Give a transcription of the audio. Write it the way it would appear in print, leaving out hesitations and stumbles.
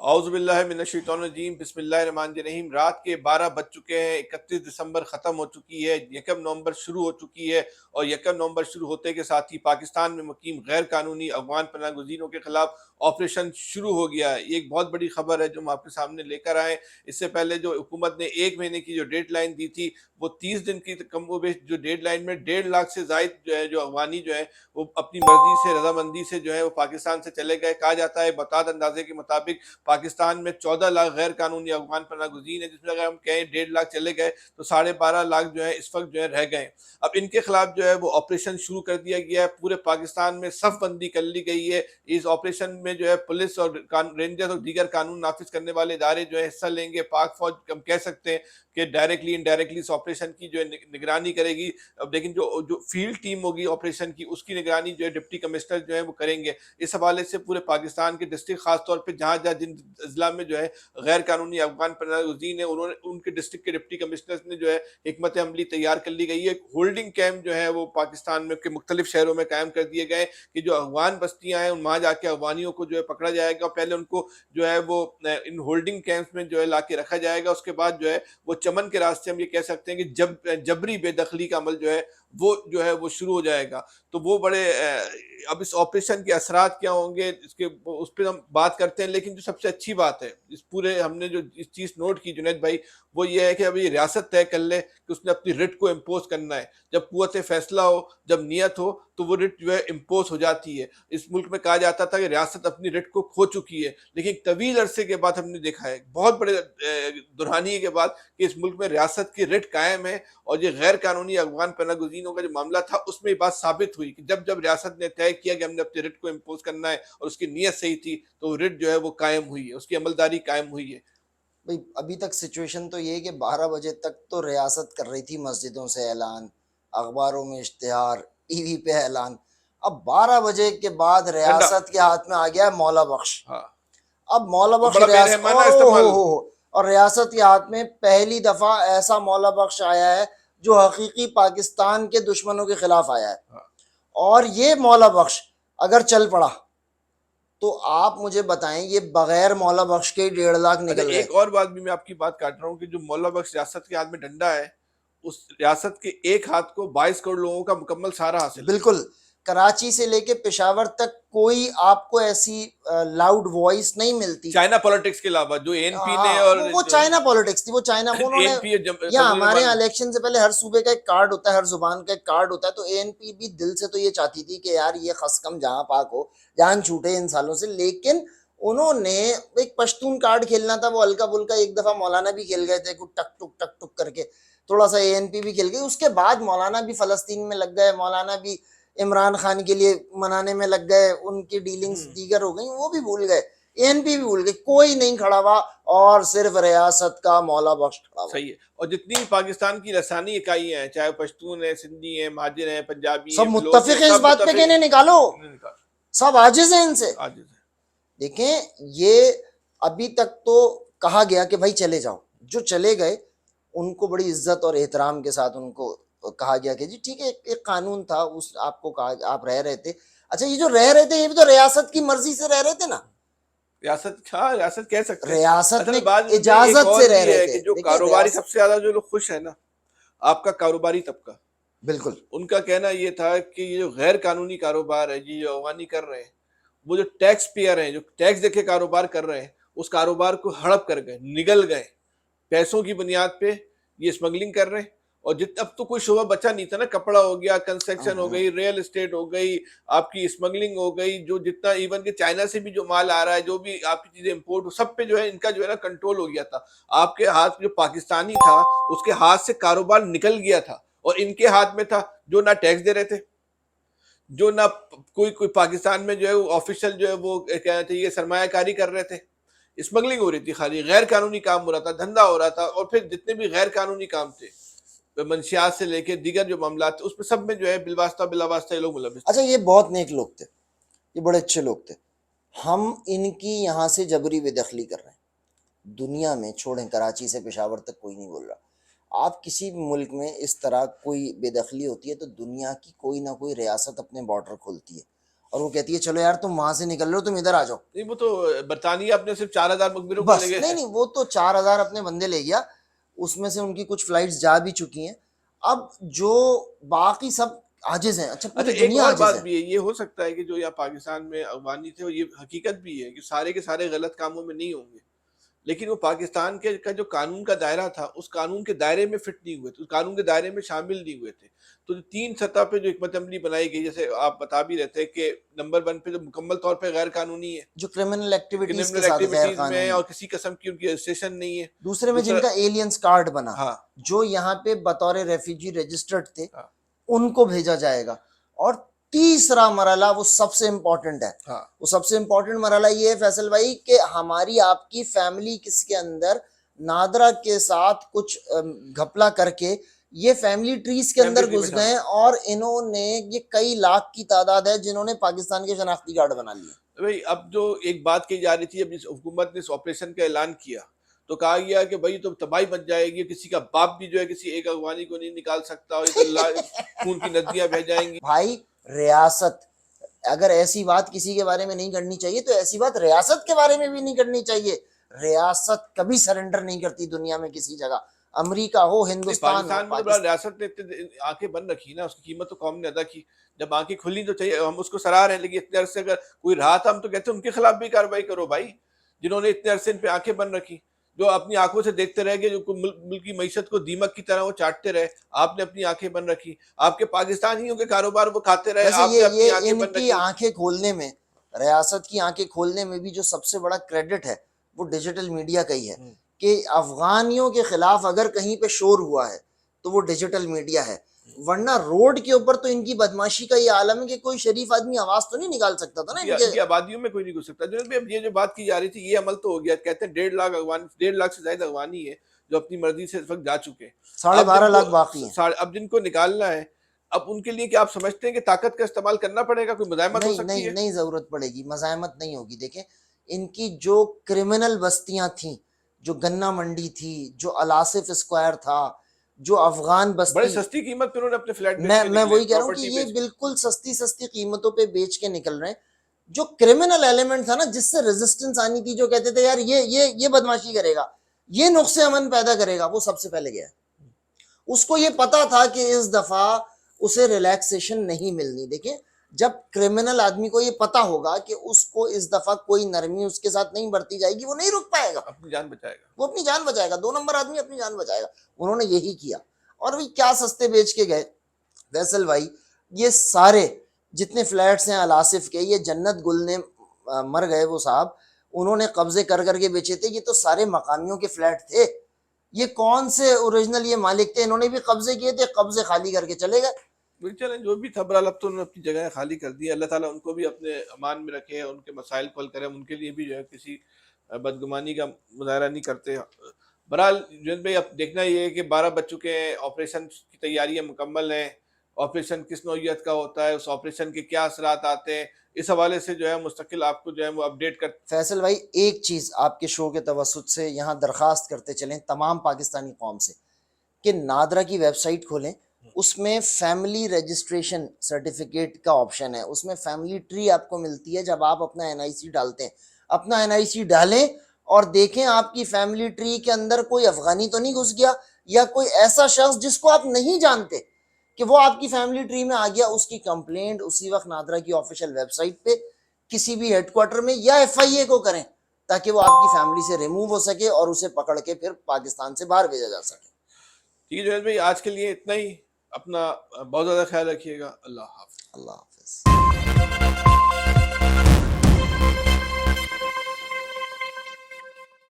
اعوذ باللہ من الشیطان الرجیم، بسم اللہ الرحمن الرحیم۔ رات کے 12 بج چکے ہیں، 31 دسمبر ختم ہو چکی ہے، 1 نومبر شروع ہو چکی ہے، اور 1 نومبر شروع ہوتے کے ساتھ ہی پاکستان میں مقیم غیر قانونی افغان پناہ گزینوں کے خلاف آپریشن شروع ہو گیا ہے۔ یہ ایک بہت بڑی خبر ہے جو ہم آپ کے سامنے لے کر آئے۔ اس سے پہلے جو حکومت نے 1 مہینے کی جو ڈیڈ لائن دی تھی، وہ 30 دن کی کم و بیش جو ڈیڈ لائن میں 1.5 لاکھ سے زائد جو افغانی جو ہے وہ اپنی مرضی سے، رضامندی سے جو ہے وہ پاکستان سے چلے گئے۔ کہا جاتا ہے بتاد اندازے کے مطابق پاکستان میں 14 لاکھ غیر قانونی افغان پناہ گزین ہیں، جس میں اگر ہم کہیں 1.5 لاکھ چلے گئے تو 12.5 لاکھ جو ہے اس وقت جو ہے رہ گئے۔ اب ان کے خلاف جو ہے وہ آپریشن شروع کر دیا گیا ہے، پورے پاکستان میں صف بندی کر لی گئی ہے۔ اس آپریشن میں جو ہے پولیس اور رینجرز اور دیگر قانون نافذ کرنے والے ادارے جو ہے حصہ لیں گے۔ پاک فوج ہم کہہ سکتے ہیں کہ ڈائریکٹلی انڈائریکٹلی اس آپریشن کی جو ہے نگرانی کرے گی، لیکن جو فیلڈ ٹیم ہوگی آپریشن کی، اس کی نگرانی جو ہے ڈپٹی کمشنر جو ہے وہ کریں گے۔ اس حوالے سے پورے پاکستان کے ڈسٹرکٹ، خاص طور پہ جہاں جن اضلاع میں جو ہے غیر قانونی افغان پناہ گزین ہیں، ان کے ڈسٹرکٹ کے ڈپٹی کمشنرز نے جو ہے حکمت عملی تیار کر لی گئی ہے۔ ہولڈنگ کیمپ جو ہے وہ پاکستان میں کے مختلف شہروں میں قائم کر دیے گئے کہ جو افغان بستیاں ہیں وہاں جا کے افغانیوں کو جو ہے پکڑا جائے گا۔ پہلے ان کو جو ہے وہ ان ہولڈنگ کیمپس میں جو ہے لا کے رکھا جائے گا، اس کے بعد جو ہے وہ چمن کے راستے ہم یہ کہہ سکتے ہیں کہ جبری بے دخلی کا عمل جو ہے وہ شروع ہو جائے گا۔ تو وہ بڑے اب اس آپریشن کے اثرات کیا ہوں گے اس پہ ہم بات کرتے ہیں، لیکن جو سب سے اچھی بات ہے اس پورے ہم نے جو اس چیز نوٹ کی جنید بھائی، وہ یہ ہے کہ اب یہ ریاست طے کر لے کہ اس نے اپنی رٹ کو امپوز کرنا ہے۔ جب قوت فیصلہ ہو، جب نیت ہو، تو وہ رٹ جو ہے امپوز ہو جاتی ہے۔ اس ملک میں کہا جاتا تھا کہ ریاست اپنی رٹ کو کھو چکی ہے، لیکن طویل عرصے کے بعد ہم نے دیکھا ہے، بہت بڑے دہرانے کے بعد، کہ اس ملک میں ریاست کی رٹ قائم ہے۔ اور یہ غیر قانونی افغان پناہ گزینوں کا جو معاملہ تھا، اس میں یہ بات ثابت ہوئی کہ جب ریاست نے طے کیا کہ ہم نے اپنی رٹ کو امپوز کرنا ہے اور اس کی نیت صحیح تھی، تو رٹ جو ہے وہ قائم ہوئی ہے، اس کی عملداری قائم ہوئی ہے۔ بھئی ابھی تک سچویشن تو یہ ہے کہ 12 بجے تک تو ریاست کر رہی تھی مسجدوں سے اعلان، اخباروں میں اشتہار، ٹی وی پہ اعلان۔ اب 12 بجے کے بعد ڈنڈا، ریاست کے ہاتھ میں آ گیا ہے مولا بخش۔ ہاں، اب مولا اور بخش بڑا بے ریاست رحمانہ استعمال۔ اور ریاست کے ہاتھ میں پہلی دفعہ ایسا مولا بخش آیا ہے جو حقیقی پاکستان کے دشمنوں کے خلاف آیا ہے۔ ہاں، اور یہ مولا بخش اگر چل پڑا تو آپ مجھے بتائیں، یہ بغیر مولا بخش کے 1.5 لاکھ اچھا، نکل گئے۔ ایک اور بات بھی میں آپ کی بات کاٹ رہا ہوں کہ جو مولا بخش ریاست کے ہاتھ میں ڈنڈا ہے، اس ریاست کے ایک ہاتھ کو 22 کروڑ لوگوں کا مکمل سہارا حاصل ہے۔ بالکل، کراچی سے لے کے پشاور تک کوئی آپ کو ایسی لاؤڈ وائس نہیں ملتی۔ چائنا پالیٹکس کے علاوہ جو اے این پی نے ہاں، اور وہ چائنا پالیٹکس تھی، وہ چائنا، اے انہوں نے، این پی یا فضل ہمارے یہاں الرحمان، الیکشن سے پہلے ہر صوبے کا ایک کارڈ ہوتا ہے، ہر زبان کا ایک کارڈ ہوتا ہے، تو اے این پی بھی دل سے تو یہ چاہتی تھی کہ یار یہ خسکم جہاں پاک ہو، جان چھوٹے ان سالوں سے، لیکن انہوں نے ایک پشتون کارڈ کھیلنا تھا، وہ ہلکا پھلکا ایک دفعہ مولانا بھی کھیل گئے تھے، کچھ ٹک ٹک کر کے، تھوڑا سا اے این پی بھی کھیل گئی، اس کے بعد مولانا بھی فلسطین میں لگ گئے، مولانا بھی عمران خان کے لیے منانے میں لگ گئے، ان کی ڈیلنگز دیگر ہو گئیں، وہ بھی بھول گئے، اے این پی بھی بھول گئی، کوئی نہیں کھڑا ہوا، اور صرف ریاست کا مولا بخش کھڑا ہوا۔ صحیح ہے۔ اور جتنی بھی پاکستان کی لسانی اکائیاں ہیں، چاہے پشتون ہیں، سندھی ہیں، مہاجر ہیں، پنجابی سب ہیں، بلوچ ہیں، متفق ہیں اس سب بات پہ کہ متفق انہیں نکالو، ہیں۔ سب عاجز ہیں ان سے۔ عاجز ہیں۔ دیکھیں، یہ ابھی تک تو کہا گیا کہ بھائی چلے جاؤ، جو چلے گئے ان کو بڑی عزت اور احترام کے ساتھ ان کو کہا گیا کہ جی ٹھیک ہے، ایک قانون تھا، اس آپ کو کہا آپ رہ رہے تھے۔ اچھا، یہ جو رہ رہے تھے یہ بھی تو ریاست کی مرضی سے رہ رہے تھے نا، ریاست، ہاں ریاست کہہ سکتے ہیں۔ ریاست اصل نے میں بات میں ایک اجازت اور سے رہ بھی رہے ہے تھے۔ کہ جو دیکھیں کاروباری سب ریاست، سے زیادہ جو لوگ خوش ہیں نا، آپ کا کاروباری طبقہ، بالکل ان کا کہنا یہ تھا کہ یہ جو غیر قانونی کاروبار ہے، یہ جو افغانی کر رہے ہیں، وہ جو ٹیکس پیئر ہیں، جو ٹیکس دے کے کاروبار کر رہے ہیں، اس کاروبار کو ہڑپ کر گئے، نگل گئے، پیسوں کی بنیاد پہ یہ اسمگلنگ کر رہے ہیں۔ اور اب تو کوئی شعبہ بچا نہیں تھا نا، کپڑا ہو گیا، کنسٹرکشن ہو گئی، ریئل اسٹیٹ ہو گئی، آپ کی اسمگلنگ ہو گئی، جو جتنا ایون کہ چائنا سے بھی جو مال آ رہا ہے، جو بھی آپ کی چیزیں امپورٹ ہو، سب پہ جو ہے ان کا جو ہے نا کنٹرول ہو گیا تھا۔ آپ کے ہاتھ جو پاکستانی تھا، اس کے ہاتھ سے کاروبار نکل گیا تھا، اور ان کے ہاتھ میں تھا جو نہ ٹیکس دے رہے تھے، جو نہ کوئی پاکستان میں جو ہے وہ آفیشل جو ہے وہ کہنا چاہیے سرمایہ کاری کر رہے تھے، اسمگلنگ ہو رہی تھی، خالی غیر قانونی کام ہو رہا تھا، دھندا ہو رہا تھا۔ اور پھر جتنے بھی غیر قانونی کام تھے، منشیات سے لے کے دیگر جو معاملات تھے، اس میں سب میں جو ہے بالواسطہ بلا واسطہ یہ لوگ ملوث تھے۔ اچھا یہ بہت نیک لوگ تھے، یہ بڑے اچھے لوگ تھے، ہم ان کی یہاں سے جبری بے دخلی کر رہے ہیں۔ دنیا میں چھوڑیں، کراچی سے پشاور تک کوئی نہیں بول رہا، آپ کسی بھی ملک میں اس طرح کوئی بے دخلی ہوتی ہے تو دنیا کی کوئی نہ کوئی ریاست اپنے بارڈر کھولتی ہے، اور وہ کہتی ہے چلو یار تم وہاں سے نکل رہے ہو، تم ادھر آ جاؤ. نہیں وہ تو برطانیہ اپنے صرف 4,000 مقبروں کو بس لے گئے. نہیں وہ تو 4,000 اپنے بندے لے گیا، اس میں سے ان کی کچھ فلائٹس جا بھی چکی ہیں. اب جو باقی سب عاجز ہیں. اچھا اچھا پوری ایک دنیا اور عاجز بات ہے. بھی ہے، یہ ہو سکتا ہے کہ جو یہاں پاکستان میں افغانی تھے، اور یہ حقیقت بھی ہے کہ سارے کے سارے غلط کاموں میں نہیں ہوں گے، لیکن وہ پاکستان کے کا جو قانون کا دائرہ تھا اس قانون کے دائرے میں فٹ نہیں ہوئے تھے، اس قانون کے دائرے میں شامل نہیں ہوئے تھے. تو جو 3 سطح پہ جو حکمت عملی بنائی گئی، جیسے آپ بتا بھی رہے تھے کہ نمبر 1 پہ جو مکمل طور پہ غیر قانونی ہے، جو کرمنل ایکٹیویٹیز کے کرمنل ساتھ غیر ایکٹیویٹیز میں، اور قانونی. کسی قسم کی ان کی رجسٹریشن نہیں ہے. دوسرے میں دوسرا، جن کا ایلینز کارڈ بنا، ہاں جو یہاں پہ بطور ریفیوجی رجسٹرڈ تھے، ہاں ان کو بھیجا جائے گا. اور تیسرا مرحلہ وہ سب سے امپورٹنٹ ہے. ہاں وہ سب سے امپورٹنٹ مرحلہ یہ ہے فیصل بھائی کہ ہماری آپ کی فیملی کس کے اندر نادرا کے ساتھ کچھ گھپلا کر کے یہ فیملی ٹریز کے اندر فیملی ٹری میں گھس شامل. گئے، اور انہوں نے یہ کئی لاکھ کی تعداد ہے جنہوں نے پاکستان کے شناختی کارڈ بنا لیے. بھائی اب جو ایک بات کہی جا رہی تھی، اب اس حکومت نے اس آپریشن کا اعلان کیا تو کہا گیا کہ بھائی تو تباہی بچ جائے گی، کسی کا باپ بھی جو ہے کسی ایک افغانی کو نہیں نکال سکتا، اور یہ تو خون کی ندیاں بہہ جائیں گی. بھائی ریاست، اگر ایسی بات کسی کے بارے میں نہیں کرنی چاہیے تو ایسی بات ریاست کے بارے میں بھی نہیں کرنی چاہیے. ریاست کبھی سرنڈر نہیں کرتی دنیا میں کسی جگہ، امریکہ ہو نہیں، ہندوستان ہو پاکستان میں تو بڑا پاکستان. ریاست نے اتنے آنکھیں بند رکھی نا، اس کی قیمت تو قوم نے ادا کی. جب آنکھیں کھلی تو چاہیے، ہم اس کو سراہ رہے ہیں، لیکن اتنے عرصے اگر کوئی رہا تھا ہم تو کہتے ہیں ان کے خلاف بھی کارروائی کرو بھائی، جنہوں نے اتنے عرصے ان پہ آنکھیں بند رکھی، جو اپنی آنکھوں سے دیکھتے رہ گئے، جو ملک کی معیشت کو دیمک کی طرح وہ چاٹتے رہے. آپ نے اپنی آنکھیں بند رکھی، آپ کے پاکستانیوں کے کاروبار وہ کھاتے رہے، ویسے آپ نے اپنی یہ آنکھیں ان بند کی رکھی. آنکھیں کھولنے میں، ریاست کی آنکھیں کھولنے میں بھی جو سب سے بڑا کریڈٹ ہے وہ ڈیجیٹل میڈیا کا ہی ہے. کہ افغانیوں کے خلاف اگر کہیں پہ شور ہوا ہے تو وہ ڈیجیٹل میڈیا ہے، ورنہ روڈ کے اوپر تو ان کی بدماشی کا یہ عالم ہے کہ کوئی شریف آدمی آواز تو نہیں نکال سکتا تھا نا ان کے. ان کی آبادیوں میں کوئی نہیں گھس سکتا. جنید بھائی اب یہ جو بات کی جا رہی تھی یہ عمل تو ہو گیا، کہتے ہیں 1.5 لاکھ افغان، 1.5 لاکھ سے زائد افغانی ہے جو اپنی مرضی سے اس وقت جا چکے ہیں. 12.5 لاکھ باقی ہیں. اب جن کو نکالنا ہے، اب ان کے لیے کیا آپ سمجھتے ہیں کہ طاقت کا استعمال کرنا پڑے گا، کوئی مزاحمت ہو نہیں سکتی ہے؟ نہیں ضرورت پڑے گی، مزاحمت نہیں ہوگی. دیکھیں ان کی جو کرمنل بستیاں تھیں، جو گنا منڈی تھی، جو الاسف اسکوائر تھا، جو افغان بڑے بستی، سستی قیمت پہ انہوں نے اپنے فلیٹ بیچ کے میں نکلے، وہی کہہ رہا ہوں کہ پراپرٹی یہ بیچ کے. بالکل سستی قیمتوں پہ بیچ کے نکل رہے ہیں. جو کرمنل ایلیمنٹ تھا نا، جس سے ریزسٹنس آنی تھی، جو کہتے تھے یار یہ بدماشی کرے گا، یہ نقص امن پیدا کرے گا، وہ سب سے پہلے گیا. اس کو یہ پتا تھا کہ اس دفعہ اسے ریلیکسیشن نہیں ملنی. دیکھیں جب کرمنل آدمی کو یہ پتا ہوگا کہ اس کو اس دفعہ کوئی نرمی اس کے ساتھ نہیں برتی جائے گی، وہ نہیں رک پائے گا، اپنی جان بچائے گا. وہ اپنی جان بچائے گا. 2 نمبر آدمی اپنی جان بچائے گا. انہوں نے یہی کیا، اور وہ کیا سستے بیچ کے گئے. فیصل بھائی یہ سارے جتنے فلیٹس ہیں الاسف کے، یہ جنت گل نے مر گئے وہ صاحب، انہوں نے قبضے کر کے بیچے تھے. یہ تو سارے مقامیوں کے فلیٹ تھے. یہ کون سے اوریجنل یہ مالک تھے؟ انہوں نے بھی قبضے کیے تھے، قبضے خالی کر کے چلے گئے. چلیں جو بھی تھا، برحال اب تو انہوں نے اپنی جگہ خالی کر دی. اللہ تعالیٰ ان کو بھی اپنے امان میں رکھے، ان کے مسائل کو حل کرے، ان کے لیے بھی جو ہے کسی بدگمانی کا مظاہرہ نہیں کرتے. برحال جن بھائی اب دیکھنا یہ ہے کہ 12 بج چکے ہیں، آپریشن کی تیاریاں مکمل ہیں. آپریشن کس نوعیت کا ہوتا ہے، اس آپریشن کے کیا اثرات آتے ہیں، اس حوالے سے جو ہے مستقل آپ کو جو ہے وہ اپڈیٹ کر. فیصل بھائی ایک چیز آپ کے شو کے توسط سے یہاں درخواست کرتے چلیں تمام پاکستانی قوم سے کہ نادرا کی ویب سائٹ کھولیں، اس میں فیملی رجسٹریشن سرٹیفکیٹ کا آپشن ہے، اس میں فیملی ٹری آپ کو ملتی ہے. جب آپ اپنا NIC ڈالتے ہیں، اپنا NIC ڈالیں اور دیکھیں آپ کی فیملی ٹری کے اندر کوئی افغانی تو نہیں گھس گیا، یا کوئی ایسا شخص جس کو آپ نہیں جانتے کہ وہ آپ کی فیملی ٹری میں آ گیا. اس کی کمپلینٹ اسی وقت نادرا کی آفیشیل ویب سائٹ پہ کسی بھی ہیڈ کوارٹر میں یا FIA کو کریں، تاکہ وہ آپ کی فیملی سے ریموو ہو سکے اور اسے پکڑ کے پھر پاکستان سے باہر بھیجا جا سکے. ٹھیک ہے جویل بھائی، آج کے لیے اتنا ہی. اپنا بہت زیادہ خیال رکھیے گا. اللہ حافظ. اللہ حافظ.